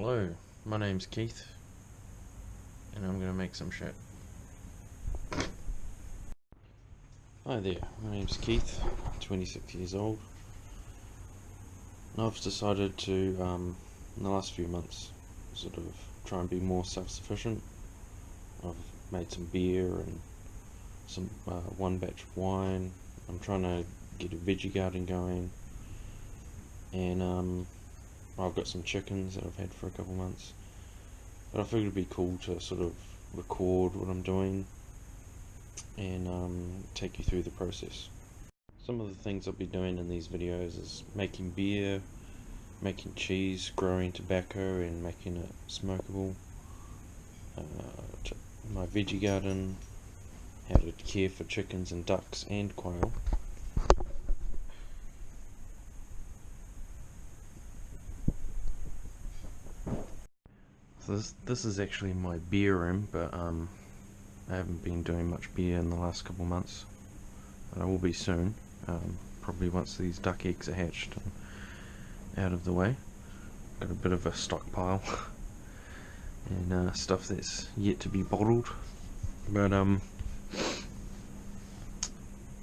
Hello, my name's Keith, and I'm gonna make some shit. Hi there, my name's Keith, 26 years old, and I've decided to, in the last few months, sort of try and be more self-sufficient. I've made some beer and some one batch of wine. I'm trying to get a veggie garden going, and I've got some chickens that I've had for a couple months, but I figured it'd be cool to sort of record what I'm doing and take you through the process. Some of the things I'll be doing in these videos is making beer, making cheese, growing tobacco and making it smokable, my veggie garden, how to care for chickens and ducks and quail. So this is actually my beer room, but I haven't been doing much beer in the last couple months. But I will be soon, probably once these duck eggs are hatched and out of the way. Got a bit of a stockpile and stuff that's yet to be bottled. But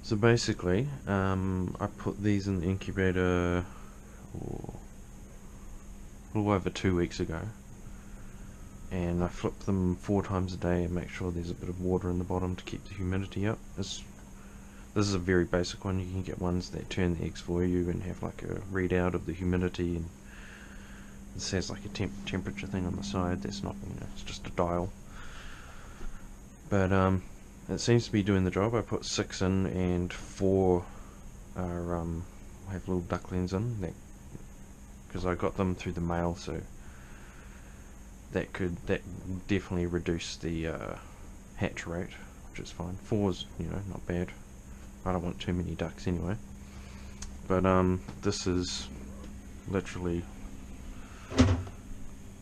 so basically, I put these in the incubator a little over 2 weeks ago. And I flip them 4 times a day and make sure there's a bit of water in the bottom to keep the humidity up. This is a very basic one. You can get ones that turn the eggs for you and have like a readout of the humidity, and it says like a temperature thing on the side. That's not, it's just a dial. But it seems to be doing the job. I put 6 in and 4 are have little ducklings in, that because I got them through the mail, so that definitely reduce the hatch rate, which is fine. 4's, not bad. I don't want too many ducks anyway. But this is literally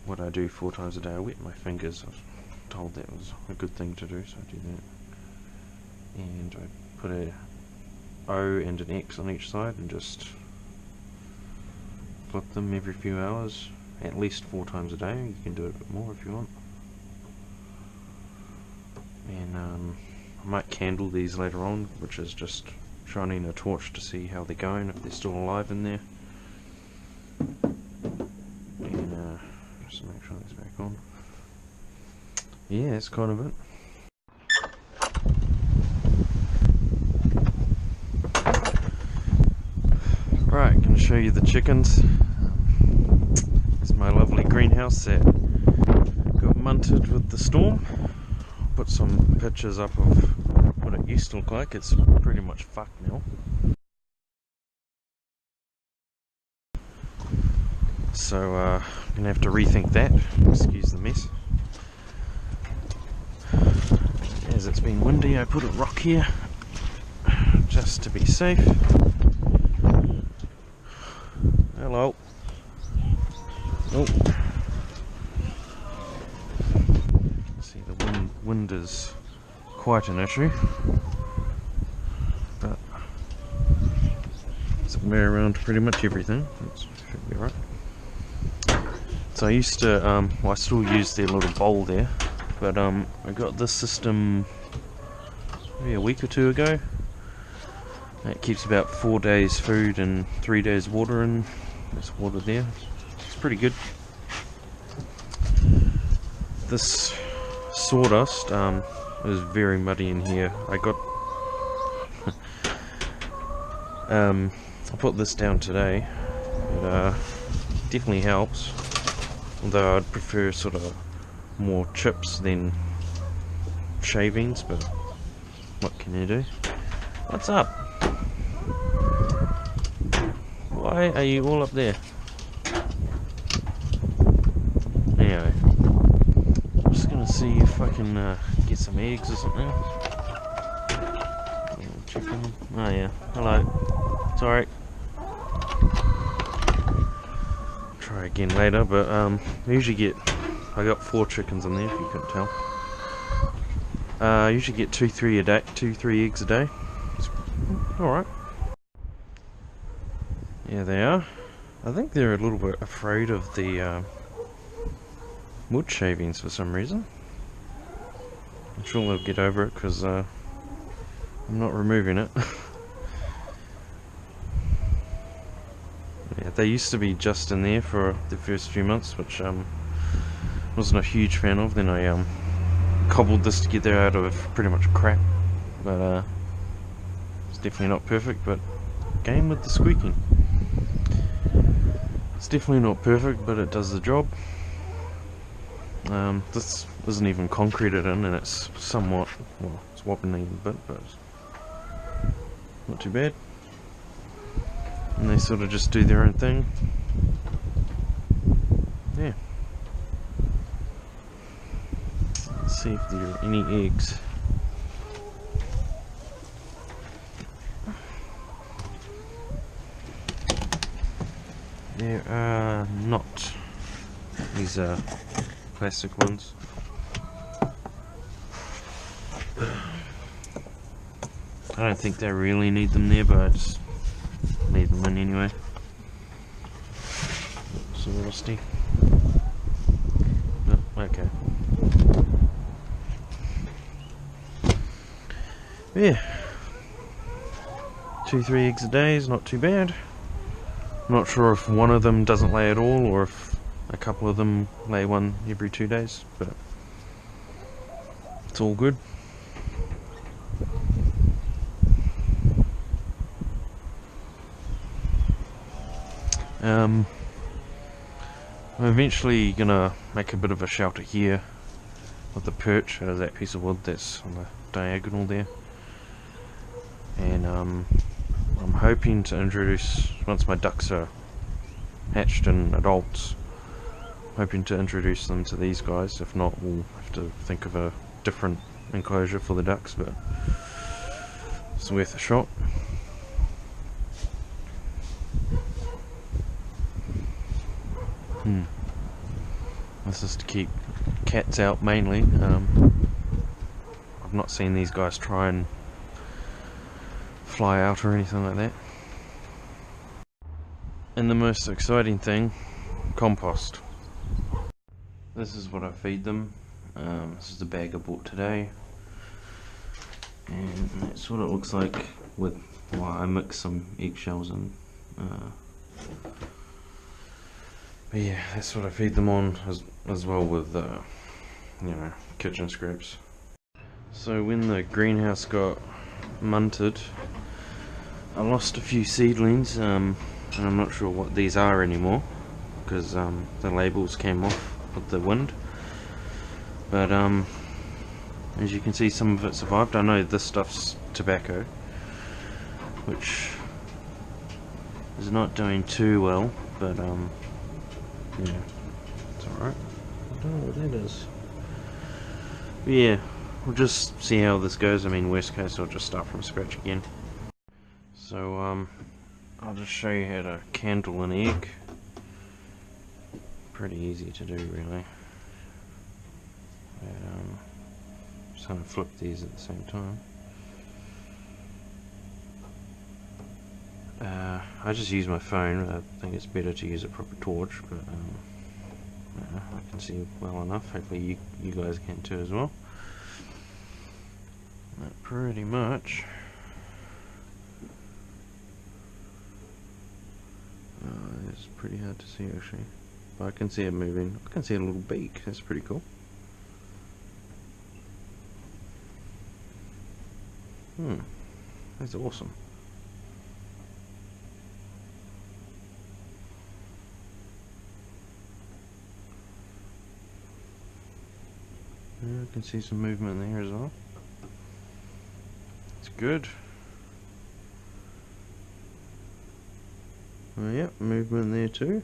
what I do 4 times a day. I wet my fingers. I was told that was a good thing to do, so I do that. And I put a O and an X on each side and just flip them every few hours. At least 4 times a day. You can do it a bit more if you want. And I might candle these later on, which is just shining a torch to see how they're going, if they're still alive in there. And just to make sure that's back on. Yeah, that's kind of it. Right, going to show you the chickens. My lovely greenhouse that got munted with the storm. Put some pictures up of what it used to look like. It's pretty much fucked now. So I'm gonna have to rethink that. Excuse the mess. As it's been windy, I put a rock here just to be safe. Hello. Oh, see, the wind is quite an issue, but it's way around pretty much everything. That should be right. So I used to, well, I still use their little bowl there, but I got this system maybe a week or 2 ago. It keeps about 4 days food and 3 days water in. There's water there. Pretty good. This sawdust is very muddy in here. I put this down today. It definitely helps, although I'd prefer sort of more chips than shavings, but what can you do? What's up? Why are you all up there? Anyway, I'm just gonna see if I can get some eggs or something. Chicken. Oh yeah, hello. Sorry. Try again later, but I usually get, I got 4 chickens in there if you couldn't tell. I usually get 2-3 eggs a day. It's alright. Yeah, they are. I think they're a little bit afraid of the wood shavings for some reason. I'm sure they'll get over it because I'm not removing it. Yeah, they used to be just in there for the first few months, which wasn't a huge fan of. Then I cobbled this together out of pretty much crap, but it's definitely not perfect. But game with the squeaking. It's definitely not perfect, but it does the job. This isn't even concreted in, and it's somewhat, well, it's wobbling a bit, but not too bad. And they sort of just do their own thing. Yeah. Let's see if there are any eggs. There are not. These are plastic ones. I don't think they really need them there, but I just leave them in anyway. It's a little rusty. No, okay. Yeah. 2-3 eggs a day is not too bad. I'm not sure if one of them doesn't lay at all, or if a couple of them lay one every 2 days, but it's all good. I'm eventually gonna make a bit of a shelter here with the perch out of that piece of wood that's on the diagonal there, and I'm hoping to introduce, once my ducks are hatched and adults, hoping to introduce them to these guys. If not, we'll have to think of a different enclosure for the ducks, but it's worth a shot. This is to keep cats out mainly. I've not seen these guys try and fly out or anything like that. And the most exciting thing, compost. This is what I feed them. This is the bag I bought today, and that's what it looks like with, well, I mix some eggshells in. But yeah, that's what I feed them on, as well with you know, kitchen scraps. So when the greenhouse got munted, I lost a few seedlings, and I'm not sure what these are anymore because the labels came off with the wind. But as you can see, some of it survived. I know this stuff's tobacco, which is not doing too well, but yeah, it's alright. I don't know what that is. But yeah, we'll just see how this goes. I mean, worst case, I'll just start from scratch again. So I'll just show you how to candle an egg. Pretty easy to do, really. But, just gonna flip these at the same time. I just use my phone. I think it's better to use a proper torch, but I can see well enough. Hopefully you guys can too as well. But pretty much. It's pretty hard to see actually, but I can see it moving. I can see a little beak. That's pretty cool. That's awesome. Yeah, I can see some movement there as well. It's good. Oh, yep, movement there too.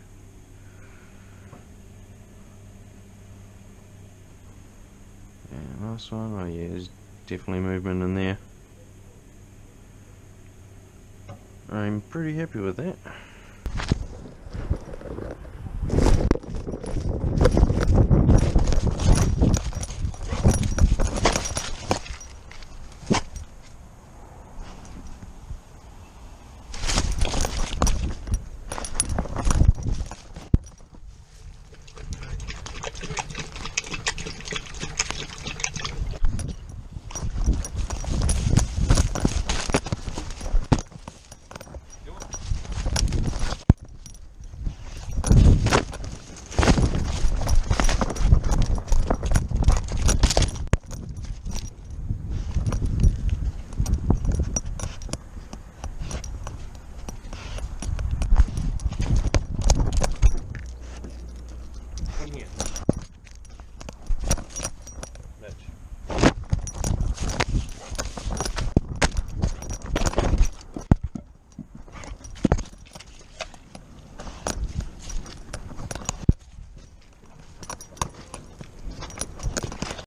And last one, oh yeah, there's definitely movement in there. I'm pretty happy with that.